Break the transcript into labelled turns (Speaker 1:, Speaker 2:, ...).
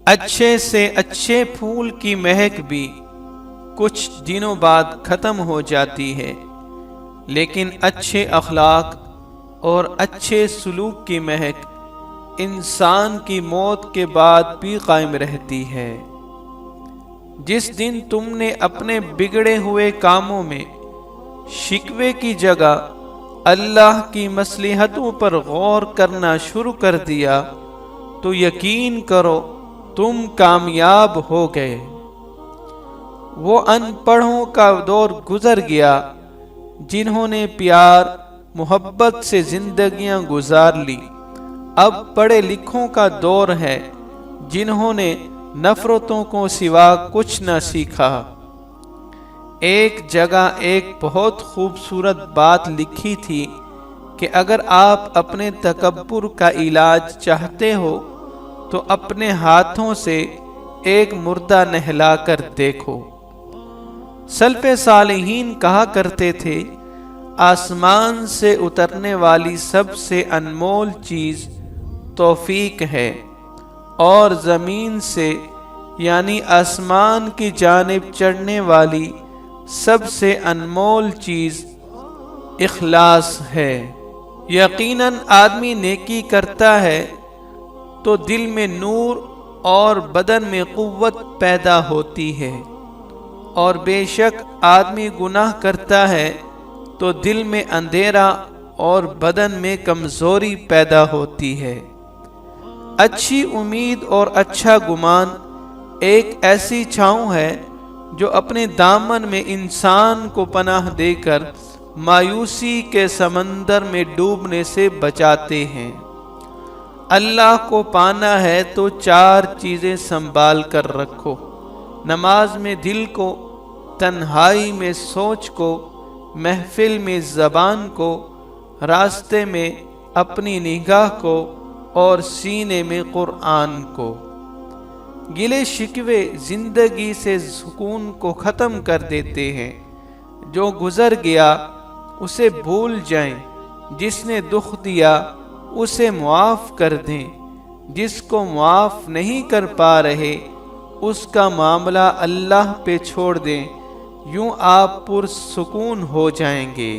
Speaker 1: اچھے سے اچھے پھول کی مہک بھی کچھ دنوں بعد ختم ہو جاتی ہے، لیکن اچھے اخلاق اور اچھے سلوک کی مہک انسان کی موت کے بعد بھی قائم رہتی ہے۔ جس دن تم نے اپنے بگڑے ہوئے کاموں میں شکوے کی جگہ اللہ کی مصلحتوں پر غور کرنا شروع کر دیا تو یقین کرو تم کامیاب ہو گئے۔ وہ ان پڑھوں کا دور گزر گیا جنہوں نے پیار محبت سے زندگیاں گزار لی، اب پڑھے لکھوں کا دور ہے جنہوں نے نفرتوں کو سوا کچھ نہ سیکھا۔ ایک جگہ ایک بہت خوبصورت بات لکھی تھی کہ اگر آپ اپنے تکبر کا علاج چاہتے ہو تو اپنے ہاتھوں سے ایک مردہ نہلا کر دیکھو۔ سلف صالحین کہا کرتے تھے، آسمان سے اترنے والی سب سے انمول چیز توفیق ہے، اور زمین سے یعنی آسمان کی جانب چڑھنے والی سب سے انمول چیز اخلاص ہے۔ یقیناً آدمی نیکی کرتا ہے تو دل میں نور اور بدن میں قوت پیدا ہوتی ہے، اور بے شک آدمی گناہ کرتا ہے تو دل میں اندھیرا اور بدن میں کمزوری پیدا ہوتی ہے۔ اچھی امید اور اچھا گمان ایک ایسی چھاؤں ہے جو اپنے دامن میں انسان کو پناہ دے کر مایوسی کے سمندر میں ڈوبنے سے بچاتے ہیں۔ اللہ کو پانا ہے تو 4 چیزیں سنبھال کر رکھو: نماز میں دل کو، تنہائی میں سوچ کو، محفل میں زبان کو، راستے میں اپنی نگاہ کو، اور سینے میں قرآن کو۔ گلے شکوے زندگی سے سکون کو ختم کر دیتے ہیں۔ جو گزر گیا اسے بھول جائیں، جس نے دکھ دیا اسے معاف کر دیں، جس کو معاف نہیں کر پا رہے اس کا معاملہ اللہ پہ چھوڑ دیں، یوں آپ پرسکون ہو جائیں گے۔